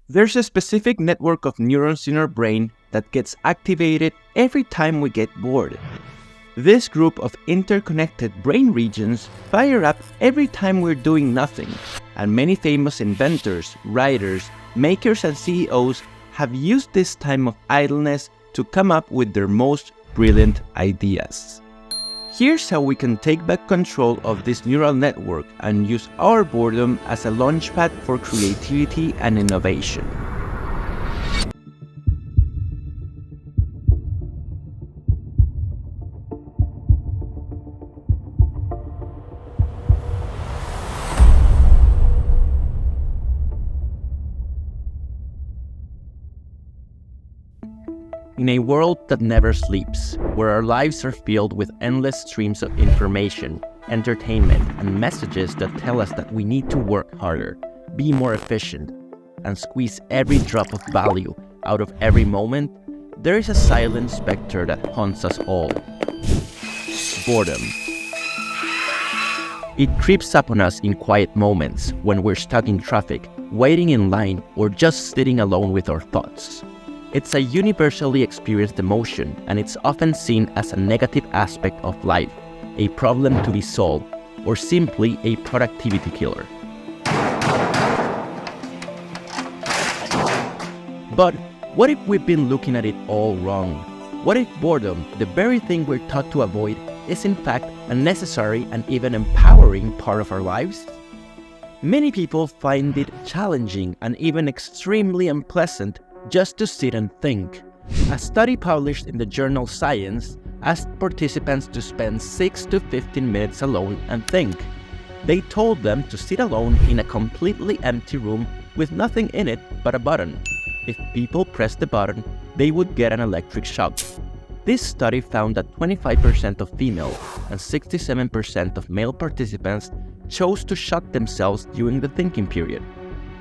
There's a specific network of neurons in our brain that gets activated every time we get bored. This group of interconnected brain regions fire up every time we're doing nothing, and many famous inventors, writers, makers, and CEOs have used this time of idleness to come up with their most brilliant ideas. Here's how we can take back control of this neural network and use our boredom as a launchpad for creativity and innovation. In a world that never sleeps, where our lives are filled with endless streams of information, entertainment, and messages that tell us that we need to work harder, be more efficient, and squeeze every drop of value out of every moment, there is a silent specter that haunts us all: boredom. It creeps up on us in quiet moments when we're stuck in traffic, waiting in line, or just sitting alone with our thoughts. It's a universally experienced emotion, and it's often seen as a negative aspect of life, a problem to be solved, or simply a productivity killer. But what if we've been looking at it all wrong? What if boredom, the very thing we're taught to avoid, is in fact a necessary and even empowering part of our lives? Many people find it challenging and even extremely unpleasant just to sit and think. A study published in the journal Science asked participants to spend 6 to 15 minutes alone and think. They told them to sit alone in a completely empty room with nothing in it but a button. If people pressed the button, they would get an electric shock. This study found that 25% of female and 67% of male participants chose to shock themselves during the thinking period,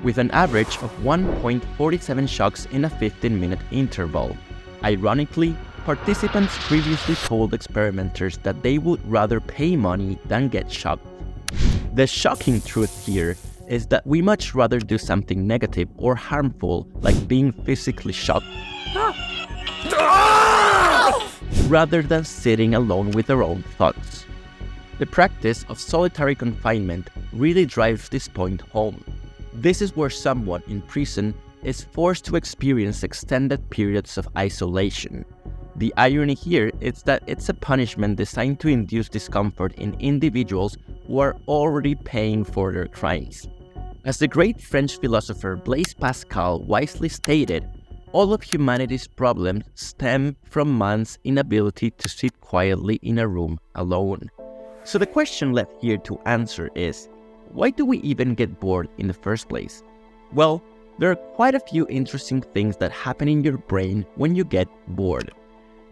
with an average of 1.47 shocks in a 15-minute interval. Ironically, participants previously told experimenters that they would rather pay money than get shocked. The shocking truth here is that we much rather do something negative or harmful, like being physically shocked, rather than sitting alone with our own thoughts. The practice of solitary confinement really drives this point home. This is where someone in prison is forced to experience extended periods of isolation. The irony here is that it's a punishment designed to induce discomfort in individuals who are already paying for their crimes. As the great French philosopher Blaise Pascal wisely stated, all of humanity's problems stem from man's inability to sit quietly in a room alone. So the question left here to answer is, why do we even get bored in the first place? Well, there are quite a few interesting things that happen in your brain when you get bored.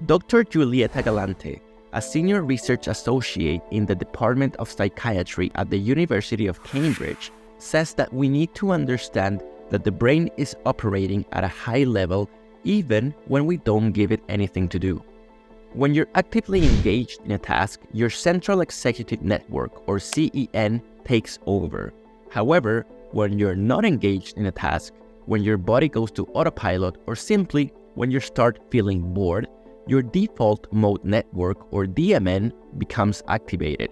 Dr. Giulietta Galante, a senior research associate in the Department of Psychiatry at the University of Cambridge, says that we need to understand that the brain is operating at a high level even when we don't give it anything to do. When you're actively engaged in a task, your Central Executive Network, or CEN, takes over. However, when you're not engaged in a task, when your body goes to autopilot, or simply when you start feeling bored, your default mode network, or DMN, becomes activated.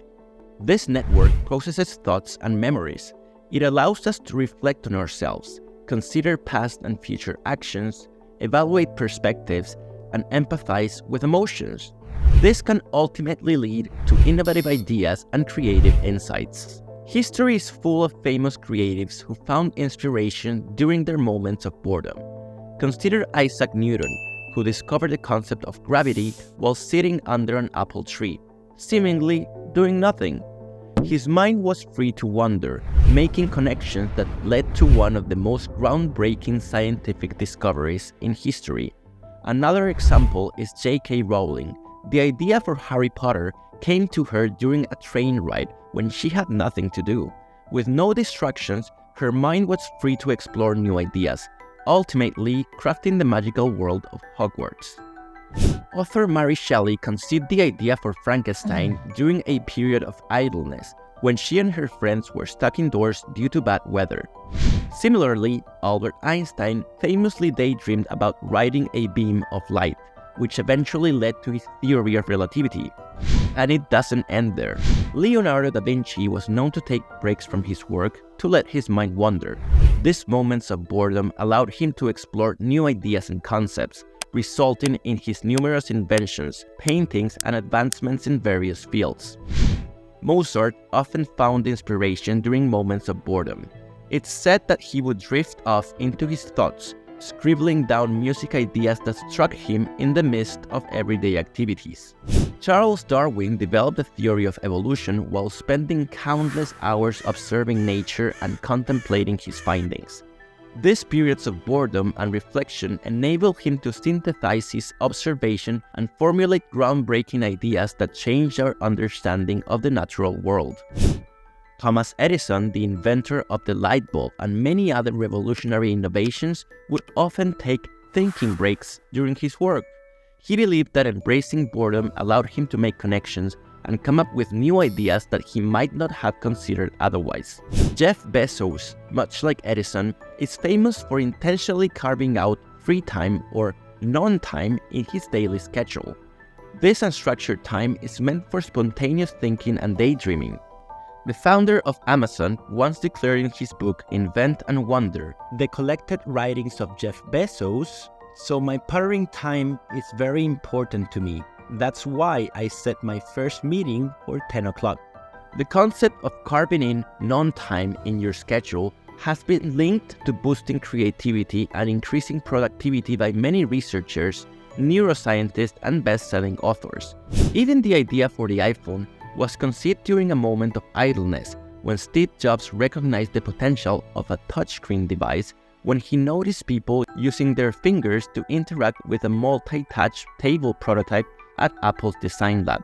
This network processes thoughts and memories. It allows us to reflect on ourselves, consider past and future actions, evaluate perspectives, and empathize with emotions. This can ultimately lead to innovative ideas and creative insights. History is full of famous creatives who found inspiration during their moments of boredom. Consider Isaac Newton, who discovered the concept of gravity while sitting under an apple tree, seemingly doing nothing. His mind was free to wander, making connections that led to one of the most groundbreaking scientific discoveries in history. Another example is J.K. Rowling. The idea for Harry Potter came to her during a train ride when she had nothing to do. With no distractions, her mind was free to explore new ideas, ultimately crafting the magical world of Hogwarts. Author Mary Shelley conceived the idea for Frankenstein during a period of idleness, when she and her friends were stuck indoors due to bad weather. Similarly, Albert Einstein famously daydreamed about riding a beam of light, which eventually led to his theory of relativity. And it doesn't end there. Leonardo da Vinci was known to take breaks from his work to let his mind wander. These moments of boredom allowed him to explore new ideas and concepts, resulting in his numerous inventions, paintings, and advancements in various fields. Mozart often found inspiration during moments of boredom. It's said that he would drift off into his thoughts, scribbling down music ideas that struck him in the midst of everyday activities. Charles Darwin developed the theory of evolution while spending countless hours observing nature and contemplating his findings. These periods of boredom and reflection enabled him to synthesize his observation and formulate groundbreaking ideas that changed our understanding of the natural world. Thomas Edison, the inventor of the light bulb and many other revolutionary innovations, would often take thinking breaks during his work. He believed that embracing boredom allowed him to make connections and come up with new ideas that he might not have considered otherwise. Jeff Bezos, much like Edison, is famous for intentionally carving out free time or non-time in his daily schedule. This unstructured time is meant for spontaneous thinking and daydreaming. The founder of Amazon once declared in his book Invent and Wonder, the collected writings of Jeff Bezos, "So my puttering time is very important to me. That's why I set my first meeting for 10 o'clock. The concept of carving in non-time in your schedule has been linked to boosting creativity and increasing productivity by many researchers, neuroscientists, and best-selling authors. Even the idea for the iPhone was conceived during a moment of idleness when Steve Jobs recognized the potential of a touchscreen device when he noticed people using their fingers to interact with a multi-touch table prototype at Apple's Design Lab.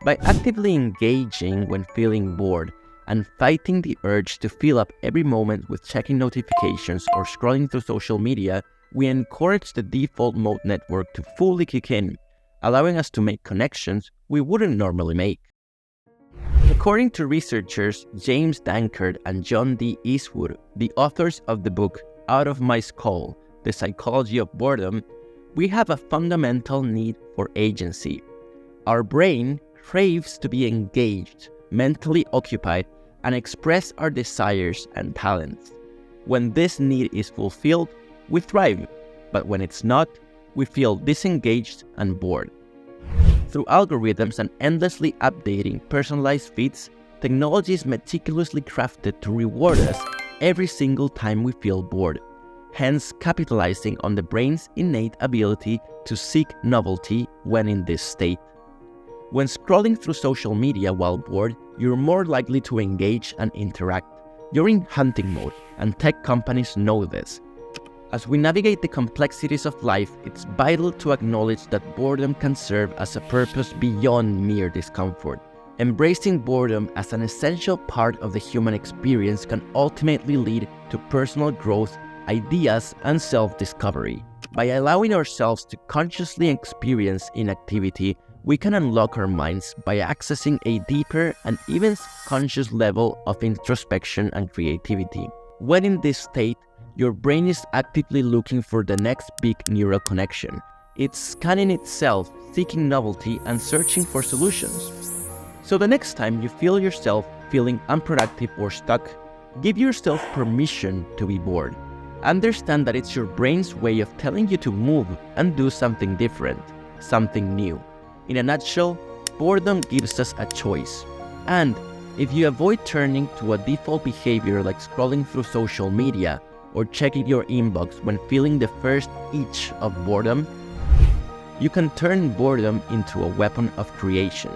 By actively engaging when feeling bored and fighting the urge to fill up every moment with checking notifications or scrolling through social media, we encourage the default mode network to fully kick in, allowing us to make connections we wouldn't normally make. According to researchers James Dankert and John D. Eastwood, the authors of the book Out of My Skull, The Psychology of Boredom, we have a fundamental need for agency. Our brain craves to be engaged, mentally occupied, and express our desires and talents. When this need is fulfilled, we thrive, but when it's not, we feel disengaged and bored. Through algorithms and endlessly updating personalized feeds, technology is meticulously crafted to reward us every single time we feel bored, hence capitalizing on the brain's innate ability to seek novelty when in this state. When scrolling through social media while bored, you're more likely to engage and interact. You're in hunting mode, and tech companies know this. As we navigate the complexities of life, it's vital to acknowledge that boredom can serve as a purpose beyond mere discomfort. Embracing boredom as an essential part of the human experience can ultimately lead to personal growth, ideas, and self-discovery. By allowing ourselves to consciously experience inactivity, we can unlock our minds by accessing a deeper and even conscious level of introspection and creativity. When in this state, your brain is actively looking for the next big neural connection. It's scanning itself, seeking novelty, and searching for solutions. So the next time you feel yourself feeling unproductive or stuck, give yourself permission to be bored. Understand that it's your brain's way of telling you to move and do something different, something new. In a nutshell, boredom gives us a choice. And if you avoid turning to a default behavior like scrolling through social media or checking your inbox when feeling the first itch of boredom, you can turn boredom into a weapon of creation.